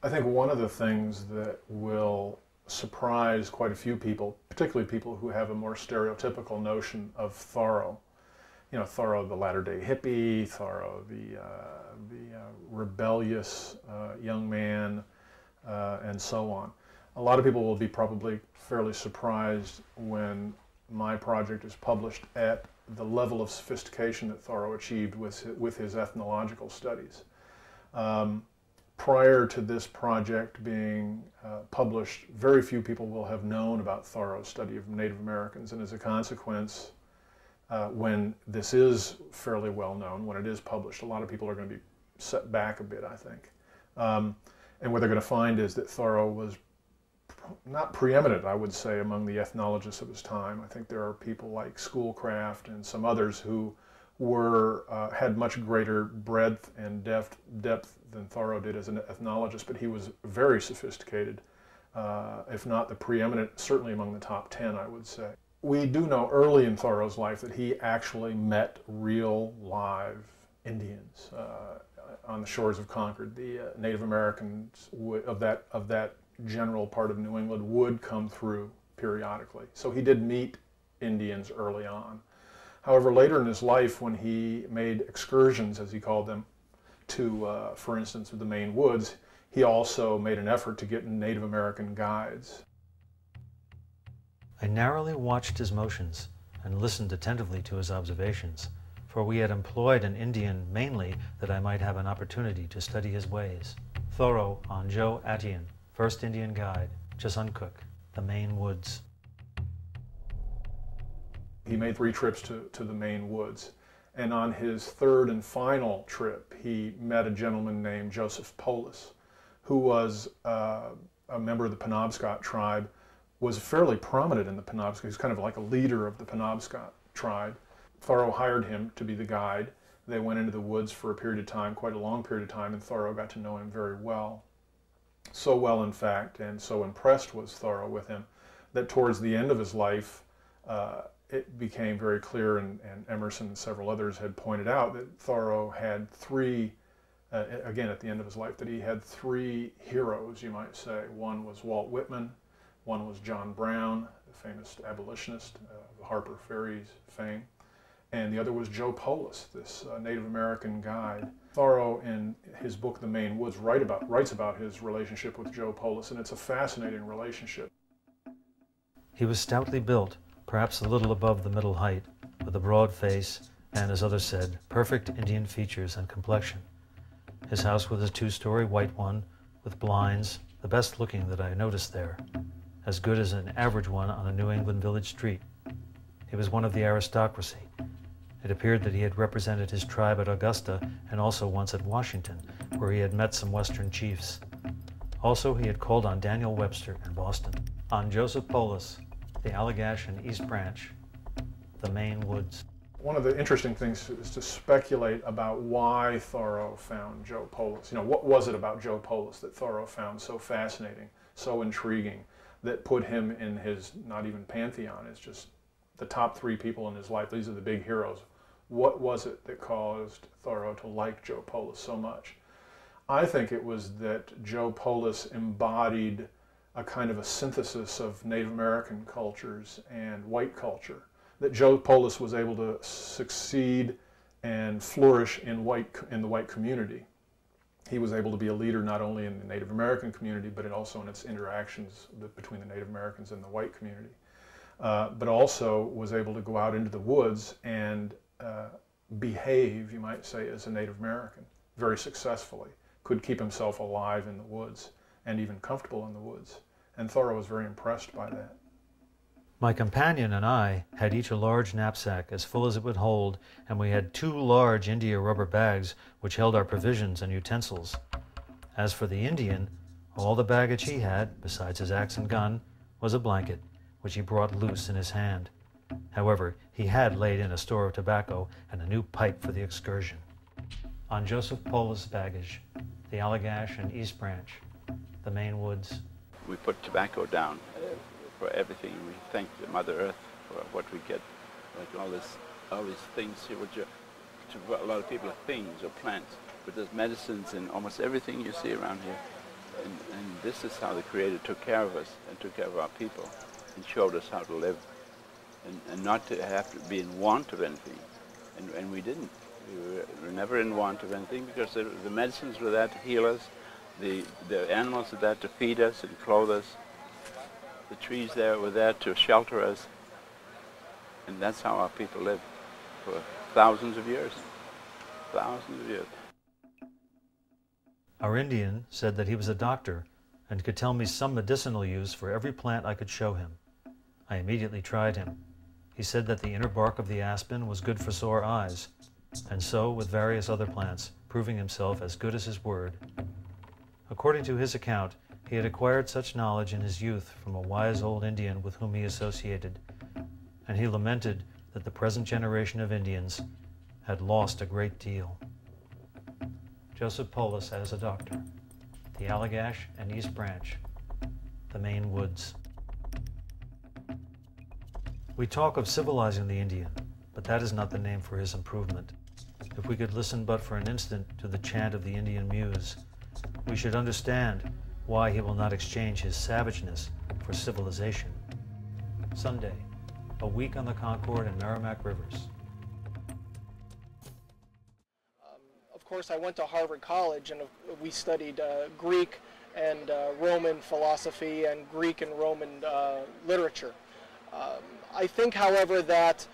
I think one of the things that will surprise quite a few people, particularly people who have a more stereotypical notion of Thoreau, you know, Thoreau the latter-day hippie, Thoreau the rebellious young man, and so on. A lot of people will be probably fairly surprised when my project is published at the level of sophistication that Thoreau achieved with his ethnological studies. Prior to this project being published, very few people will have known about Thoreau's study of Native Americans, and as a consequence, when this is fairly well known, when it is published, a lot of people are going to be set back a bit, I think. And what they're going to find is that Thoreau was not preeminent, I would say, among the ethnologists of his time. I think there are people like Schoolcraft and some others who had much greater breadth and depth than Thoreau did as an ethnologist, but he was very sophisticated, if not the preeminent, certainly among the top 10, I would say. We do know early in Thoreau's life that he actually met real live Indians on the shores of Concord. The Native Americans of that general part of New England would come through periodically. So he did meet Indians early on. However, later in his life, when he made excursions, as he called them, to, for instance, the Maine Woods, he also made an effort to get Native American guides. I narrowly watched his motions and listened attentively to his observations, for we had employed an Indian mainly that I might have an opportunity to study his ways. Thoreau on Joe Polis, First Indian Guide, Chesuncook, the Maine Woods. He made 3 trips to the Maine Woods, and on his 3rd and final trip, he met a gentleman named Joseph Polis, who was a member of the Penobscot tribe, was fairly prominent in the Penobscot. He was kind of like a leader of the Penobscot tribe. Thoreau hired him to be the guide. They went into the woods for a period of time, quite a long period of time, and Thoreau got to know him very well. So well, in fact, and so impressed was Thoreau with him, that towards the end of his life, it became very clear, and Emerson and several others had pointed out, that Thoreau had 3, again at the end of his life, that he had 3 heroes, you might say. One was Walt Whitman, one was John Brown, the famous abolitionist of Harper Ferry's fame, and the other was Joe Polis, this Native American guide. Thoreau, in his book The Maine Woods, writes about his relationship with Joe Polis, and it's a fascinating relationship. He was stoutly built, perhaps a little above the middle height, with a broad face and, as others said, perfect Indian features and complexion. His house was a 2-story white one, with blinds, the best looking that I noticed there, as good as an average one on a New England village street. He was one of the aristocracy. It appeared that he had represented his tribe at Augusta and also once at Washington, where he had met some Western chiefs. Also, he had called on Daniel Webster in Boston. On Joseph Polis, the Allagash and East Branch, the Maine Woods. One of the interesting things is to speculate about why Thoreau found Joe Polis. You know, what was it about Joe Polis that Thoreau found so fascinating, so intriguing, that put him in his, not even pantheon, it's just the top 3 people in his life. These are the big heroes. What was it that caused Thoreau to like Joe Polis so much? I think it was that Joe Polis embodied a kind of a synthesis of Native American cultures and white culture, that Joe Polis was able to succeed and flourish in the white community. He was able to be a leader not only in the Native American community, but also in its interactions between the Native Americans and the white community. But also was able to go out into the woods and behave, you might say, as a Native American very successfully, could keep himself alive in the woods and even comfortable in the woods. And Thoreau was very impressed by that. My companion and I had each a large knapsack as full as it would hold, and we had 2 large India rubber bags which held our provisions and utensils. As for the Indian, all the baggage he had, besides his axe and gun, was a blanket, which he brought loose in his hand. However, he had laid in a store of tobacco and a new pipe for the excursion. On Joseph Polis' baggage, the Allagash and East Branch, the Maine Woods. We put tobacco down for everything. We thank the Mother Earth for what we get, like all these things here, which are, to a lot of people are things or plants, but there's medicines in almost everything you see around here. And this is how the Creator took care of us and took care of our people and showed us how to live and not to have to be in want of anything. And we didn't. We were never in want of anything because the medicines were there to heal us, the animals were there to feed us and clothe us, the trees there were there to shelter us. And that's how our people lived for thousands of years. Thousands of years. Our Indian said that he was a doctor and could tell me some medicinal use for every plant I could show him. I immediately tried him. He said that the inner bark of the aspen was good for sore eyes, and so with various other plants, proving himself as good as his word. According to his account, he had acquired such knowledge in his youth from a wise old Indian with whom he associated, and he lamented that the present generation of Indians had lost a great deal. Joe Polis as a doctor, the Allagash and East Branch, the Maine Woods. We talk of civilizing the Indian, but that is not the name for his improvement. If we could listen but for an instant to the chant of the Indian muse, we should understand why he will not exchange his savageness for civilization. Sunday, a week on the Concord and Merrimack Rivers. Of course, I went to Harvard College and we studied Greek and Roman philosophy and Greek and Roman literature. I think, however, that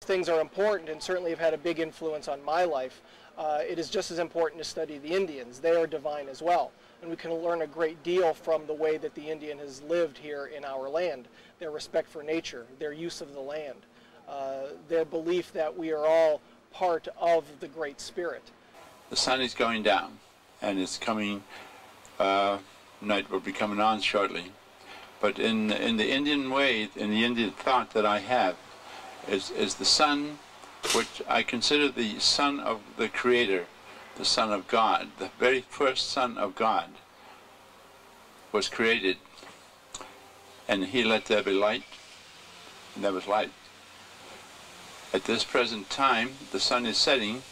things are important and certainly have had a big influence on my life. It is just as important to study the Indians. They are divine as well. And we can learn a great deal from the way that the Indian has lived here in our land. Their respect for nature, their use of the land, their belief that we are all part of the Great Spirit. The sun is going down and it's coming, night will be coming on shortly. But in the Indian way, in the Indian thought that I have, is the sun, which I consider the son of the Creator, the Son of God, the very first Son of God was created, and He let there be light, and there was light. At this present time, the sun is setting,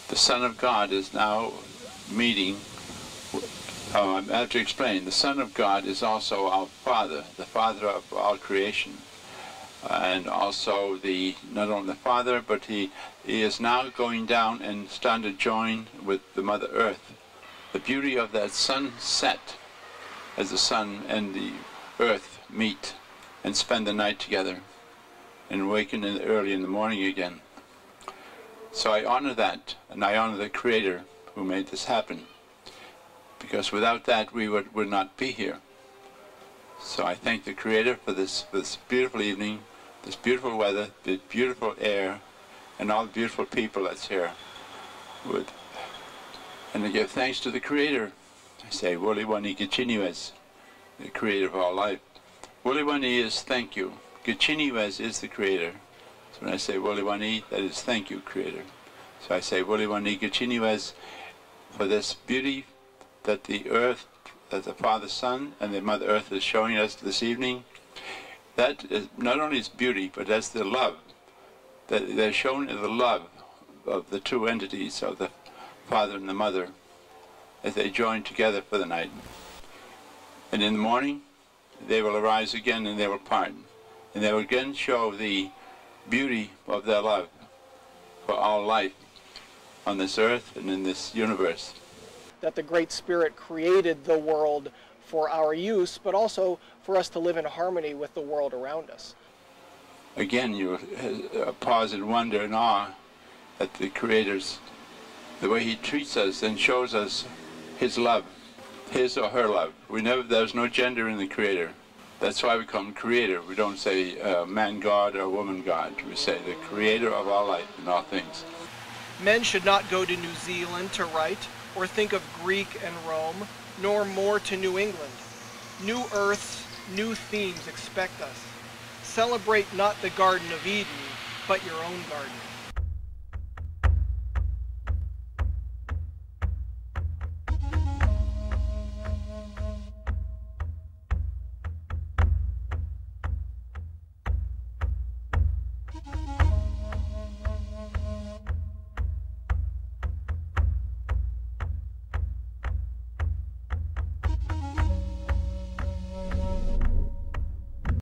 the Son of God is now meeting. I have to explain, the Son of God is also our Father, the Father of all creation. And also not only the Father, but he is now going down and starting to join with the Mother Earth. The beauty of that sunset, as the sun and the earth meet and spend the night together and awaken early in the morning again. So I honor that, and I honor the Creator who made this happen, because without that we would not be here. So I thank the Creator for this beautiful evening, this beautiful weather, this beautiful air, and all the beautiful people that's here. And I give thanks to the Creator. I say, Wuli Wani Gichiniwes, the Creator of all life. Wuli Wani is thank you. Gichiniwes is the Creator. So when I say Wuli Wani, that is thank you, Creator. So I say Wuli Wani Gichiniwes for this beauty that the earth, that the Father, Son, and the Mother Earth is showing us this evening. That is not only its beauty, but that's the love. That they're shown in the love of the two entities, of the Father and the Mother, as they join together for the night. And in the morning, they will arise again and they will part. And they will again show the beauty of their love for all life on this earth and in this universe. That the Great Spirit created the world for our use, but also for us to live in harmony with the world around us. Again, you pause in wonder and awe at the Creator's, the way He treats us and shows us His love, His or her love. There's no gender in the Creator. That's why we call Him Creator. We don't say man God or woman God. We say the Creator of all life and all things. Men should not go to New Zealand to write, or think of Greek and Rome, nor more to New England. New earths, new themes expect us. Celebrate not the Garden of Eden, but your own garden.